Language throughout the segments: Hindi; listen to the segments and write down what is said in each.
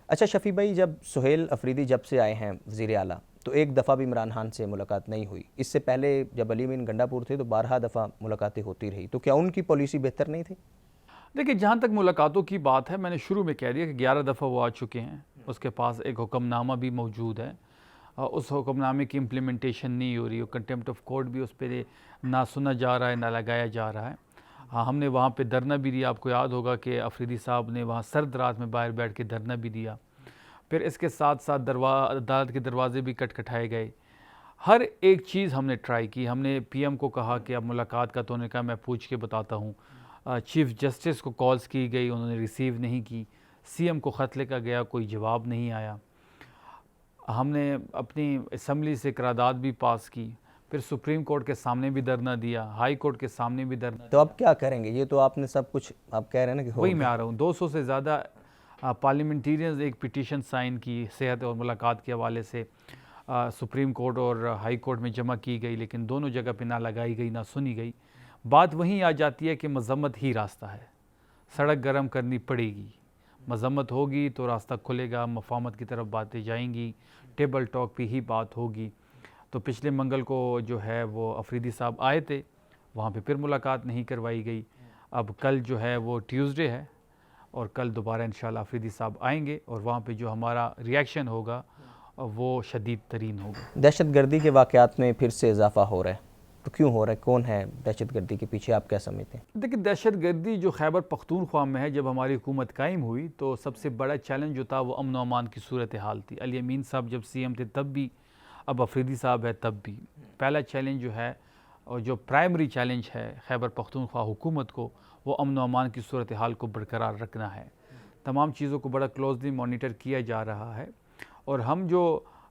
अच्छा शफ़ी भाई, जब सुहेल अफरीदी जब से आए हैं वज़ीर आला, तो एक दफ़ा भी इमरान खान से मुलाकात नहीं हुई। इससे पहले जब अली मीन गंडापुर थे तो 12 दफ़ा मुलाकातें होती रही। तो क्या उनकी पॉलिसी बेहतर नहीं थी? देखिए, जहाँ तक मुलाकातों की बात है, मैंने शुरू में कह दिया कि 11 दफ़ा वो आ चुके हैं। उसके पास एक हुक्मनामा भी मौजूद है। उस हुक्मनामे की इम्प्लीमेंटेशन नहीं हो रही, कंटेम्प्ट ऑफ कोर्ट भी उस पर ना सुना जा रहा है, ना लगाया जा रहा है। हाँ, हमने वहाँ पे धरना भी दिया। आपको याद होगा कि अफरीदी साहब ने वहाँ सर्द रात में बाहर बैठ के धरना भी दिया। फिर इसके साथ साथ अदालत के दरवाजे भी खटखटाए गए। हर एक चीज़ हमने ट्राई की। हमने पीएम को कहा कि अब मुलाकात का, तो उन्होंने कहा मैं पूछ के बताता हूँ। चीफ जस्टिस को कॉल्स की गई, उन्होंने रिसीव नहीं की। सीएम को ख़त लिखा गया, कोई जवाब नहीं आया। हमने अपनी असम्बली से करारदाद भी पास की। फिर सुप्रीम कोर्ट के सामने भी धरना दिया, हाई कोर्ट के सामने भी धरना तो अब दिया। क्या करेंगे? ये तो आपने सब कुछ, आप कह रहे हैं ना कि हो वही मैं गया। आ रहा हूँ, 200 से ज़्यादा पार्लियामेंटेरियंस एक पिटीशन साइन की सेहत और मुलाकात के हवाले से। सुप्रीम कोर्ट और हाई कोर्ट में जमा की गई, लेकिन दोनों जगह पे ना लगाई गई, ना सुनी गई। बात वहीं आ जाती है कि मजम्मत ही रास्ता है। सड़क गर्म करनी पड़ेगी, मजम्मत होगी तो रास्ता खुलेगा, मफामत की तरफ बातें जाएंगी, टेबल टॉक पे ही बात होगी। तो पिछले मंगल को जो है वो अफरीदी साहब आए थे, वहाँ पे फिर मुलाकात नहीं करवाई गई। अब कल जो है वो ट्यूसडे है, और कल दोबारा इंशाल्लाह अफरीदी साहब आएंगे, और वहाँ पे जो हमारा रिएक्शन होगा वो शदीद तरीन होगा। दहशत गर्दी के वाक़यात में फिर से इजाफा हो रहा है, तो क्यों हो रहा है? कौन है दहशत गर्दी के पीछे, आप क्या समझते हैं? देखिए, दहशत गर्दी जो खैबर पख्तूनख्वा में है, जब हमारी हुकूमत कायम हुई तो सबसे बड़ा चैलेंज जो था वो अमन व अमान की सूरत हाल थी। अली अमीन साहब जब सीएम थे तब भी, अब अफरीदी साहब है तब भी। पहला चैलेंज जो है, और जो प्राइमरी चैलेंज है खैबर पख्तूनख्वा हुकूमत को, वो अमन व अमान की सूरत हाल को बरकरार रखना है। तमाम चीज़ों को बड़ा क्लोजली मॉनिटर किया जा रहा है, और हम जो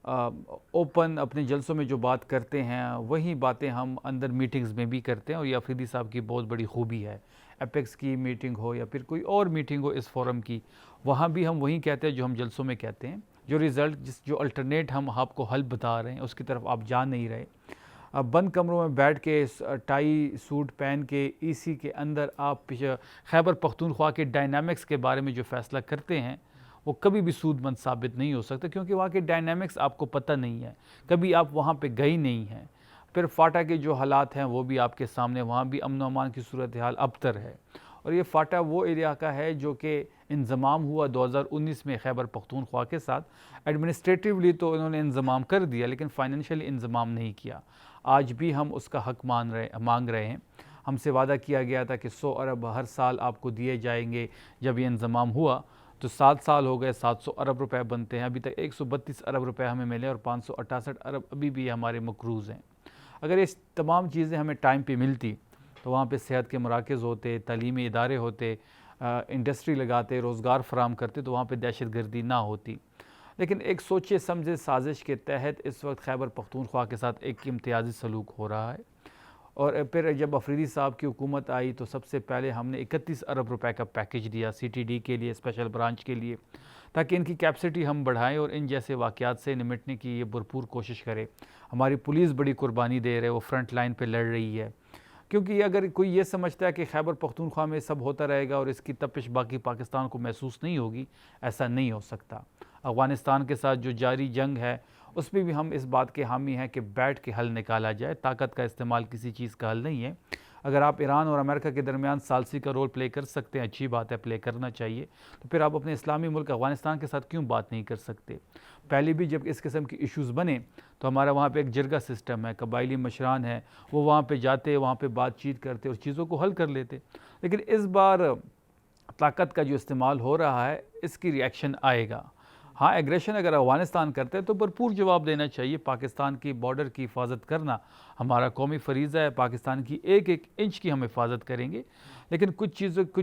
ओपन अपने जलसों में जो बात करते हैं वही बातें हम अंदर मीटिंग्स में भी करते हैं। और ये अफरीदी साहब की बहुत बड़ी खूबी है। एपेक्स की मीटिंग हो या फिर कोई और मीटिंग हो इस फोरम की, वहाँ भी हम वही कहते हैं जो हम जलसों में कहते हैं। जो रिज़ल्ट, जो अल्टरनेट हम आपको हल बता रहे हैं, उसकी तरफ आप जा नहीं रहे। अब बंद कमरों में बैठ के टाई सूट पहन के ईसी के अंदर आप खैबर पख्तूनख्वा के डायनामिक्स के बारे में जो फ़ैसला करते हैं, वो कभी भी सूदमंद साबित नहीं हो सकता, क्योंकि वहाँ के डायनामिक्स आपको पता नहीं है, कभी आप वहाँ पे गए नहीं हैं। फिर फाटा के जो हालात हैं वो भी आपके सामने, वहाँ भी अमन अमान की सूरत हाल अबतर है। और ये फाटा वो इलाका है जो कि इंज़माम हुआ 2019 में खैबर पख्तूनख्वा के साथ। एडमिनिस्ट्रेटिवली तो इन्होंने इंज़माम कर दिया, लेकिन फाइनेंशियली इंज़माम नहीं किया। आज भी हम उसका हक मांग रहे हैं। हमसे वादा किया गया था कि 100 अरब हर साल आपको दिए जाएंगे। जब ये इंज़माम हुआ तो 7 साल हो गए, 700 अरब रुपए बनते हैं। अभी तक 132 अरब रुपए हमें मिले, और 568 अरब अभी भी हमारे मकरूज़ हैं। अगर ये तमाम चीज़ें हमें टाइम पे मिलती तो वहाँ पे सेहत के मराकज़ होते, तालीमी इदारे होते, इंडस्ट्री लगाते, रोज़गार फराम करते, तो वहाँ पे दहशत गर्दी ना होती। लेकिन एक सोचे समझे साजिश के तहत इस वक्त खैबर पख्तूनख्वा के साथ एक इम्तियाज़ी सलूक हो रहा है। और फिर जब अफरीदी साहब की हुकूमत आई तो सबसे पहले हमने 31 अरब रुपए का पैकेज दिया सीटीडी के लिए, स्पेशल ब्रांच के लिए, ताकि इनकी कैपेसिटी हम बढ़ाएं और इन जैसे वाक़यात से निमटने की ये भरपूर कोशिश करें। हमारी पुलिस बड़ी कुर्बानी दे रहे है, वो फ्रंट लाइन पे लड़ रही है। क्योंकि अगर कोई ये समझता है कि खैबर पख्तूनख्वा में सब होता रहेगा और इसकी तपिश बाकी पाकिस्तान को महसूस नहीं होगी, ऐसा नहीं हो सकता। अफ़गानिस्तान के साथ जो जारी जंग है उसमें भी हम इस बात के हामी हैं कि बैठ के हल निकाला जाए। ताकत का इस्तेमाल किसी चीज़ का हल नहीं है। अगर आप ईरान और अमेरिका के दरमियान सालसी का रोल प्ले कर सकते हैं, अच्छी बात है, प्ले करना चाहिए। तो फिर आप अपने इस्लामी मुल्क अफ़गानिस्तान के साथ क्यों बात नहीं कर सकते? पहले भी जब इस किस्म के इश्यूज़ बने तो हमारा वहाँ पे एक जिरगा सिस्टम है, कबायली मशरान है, वो वहाँ पे जाते, वहाँ पे बातचीत करते और चीज़ों को हल कर लेते। लेकिन इस बार ताकत का जो इस्तेमाल हो रहा है, इसकी रिएक्शन आएगा। हाँ, एग्रेशन अगर अफ़गानिस्तान करते हैं तो भरपूर जवाब देना चाहिए। पाकिस्तान की बॉर्डर की हिफाजत करना हमारा कौमी फ़रीज़ा है। पाकिस्तान की एक एक इंच की हम हिफाजत करेंगे। लेकिन कुछ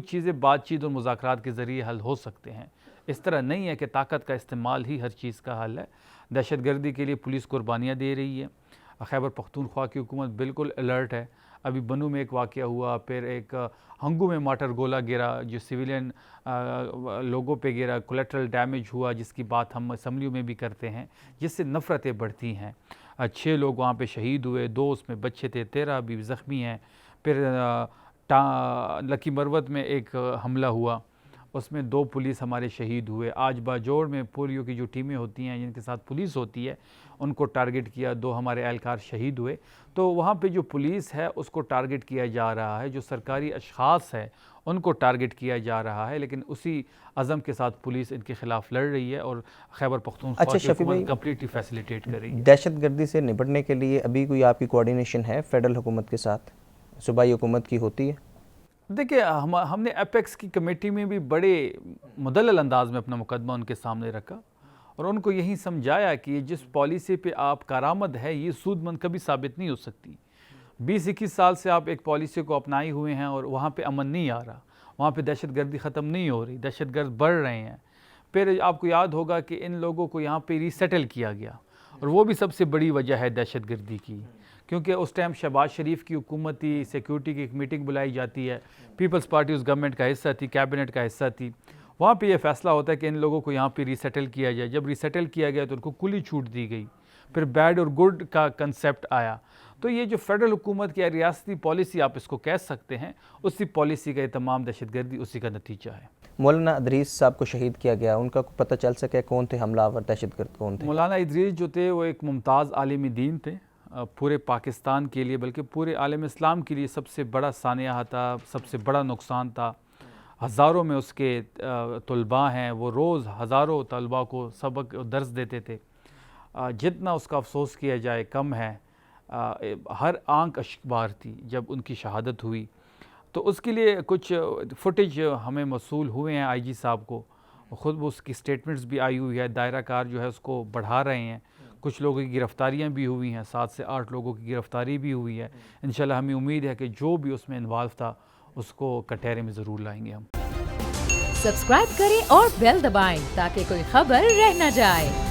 चीज़ें बातचीत और मुज़ाकरात के ज़रिए हल हो सकते हैं। इस तरह नहीं है कि ताकत का इस्तेमाल ही हर चीज़ का हल है। दहशत गर्दी के लिए पुलिस कुर्बानियाँ दे रही है। खैबर पख्तूनख्वा की हुकूमत बिल्कुल अलर्ट है। अभी बनू में एक वाक़या हुआ, फिर एक हंगू में माटर गोला गिरा जो सिविलियन लोगों पे गिरा, कोलेट्रल डैमेज हुआ, जिसकी बात हम असम्बली में भी करते हैं, जिससे नफ़रतें बढ़ती हैं। 6 लोग वहाँ पे शहीद हुए, 2 उसमें बच्चे थे, 13 अभी ज़ख्मी हैं। फिर लकी मरवत में एक हमला हुआ, उसमें 2 पुलिस हमारे शहीद हुए। आज बाजोड़ में पोलियो की जो टीमें होती हैं जिनके साथ पुलिस होती है उनको टारगेट किया, 2 हमारे एहलकार शहीद हुए। तो वहाँ पे जो पुलिस है उसको टारगेट किया जा रहा है, जो सरकारी अशखास है उनको टारगेट किया जा रहा है, लेकिन उसी अज़म के साथ पुलिस इनके खिलाफ लड़ रही है और खैबर पख्तूनख्वा अच्छा की शफी भाई, हुकूमत कंप्लीटली फैसिलिटेट कर रही है। दहशतगर्दी से निपटने के लिए अभी कोई आपकी कोऑर्डिनेशन है फेडरल हुकूमत के साथ, सूबाई हुकूमत की होती है? देखिए हमने एपेक्स की कमेटी में भी बड़े मुदल्लल अंदाज में अपना मुकदमा उनके सामने रखा और उनको यही समझाया कि जिस पॉलिसी पे आप कारामद है ये सूदमंद कभी साबित नहीं हो सकती। 20-21 साल से आप एक पॉलिसी को अपनाए हुए हैं और वहाँ पे अमन नहीं आ रहा, वहाँ पे दहशतगर्दी ख़त्म नहीं हो रही, दहशतगर्द बढ़ रहे हैं। फिर आपको याद होगा कि इन लोगों को यहाँ पे रीसेटल किया गया और वो भी सबसे बड़ी वजह है दहशतगर्दी की, क्योंकि उस टाइम शहबाज शरीफ की हुकूमत थी, सिक्योरिटी की एक मीटिंग बुलाई जाती है, पीपल्स पार्टी उस गवर्नमेंट का हिस्सा थी, कैबिनेट का हिस्सा थी। वहाँ पे ये फैसला होता है कि इन लोगों को यहाँ पे रीसेटल किया जाए। जब रीसेटल किया गया तो उनको खुली छूट दी गई, फिर बैड और गुड का कंसेप्ट आया। तो ये जो फेडरल हुकूमत की रियासती पॉलिसी आप इसको कह सकते हैं, उसी पॉलिसी का ये तमाम दहशतगर्दी उसी का नतीजा है। मौलाना इदरीस साहब को शहीद किया गया, उनका पता चल सके कौन थे हमलावर, दहशतगर्द कौन थे? मौलाना इदरीस जो थे वो एक मुमताज़ आलिम दीन थे, पूरे पाकिस्तान के लिए बल्कि पूरे आलम इस्लाम के लिए सबसे बड़ा सानिया था, सबसे बड़ा नुकसान था। हज़ारों में उसके तलबा हैं, वो रोज़ हज़ारों तलबा को सबक दर्स देते थे। जितना उसका अफसोस किया जाए कम है। हर आंख अश्कबार थी जब उनकी शहादत हुई। तो उसके लिए कुछ फुटेज हमें मौसूल हुए हैं IG साहब को, ख़ुद वो उसकी स्टेटमेंट्स भी आई हुई है, दायरा कार जो है उसको बढ़ा रहे हैं। कुछ लोगों की गिरफ़्तारियाँ भी हुई हैं, 7 से 8 लोगों की गिरफ़्तारी भी हुई है। इंशाल्लाह हमें उम्मीद है कि जो भी उसमें इन्वॉल्व था उसको कटहरे में ज़रूर लाएंगे हम। सब्सक्राइब करें और बेल दबाएं ताकि कोई खबर रह न जाए।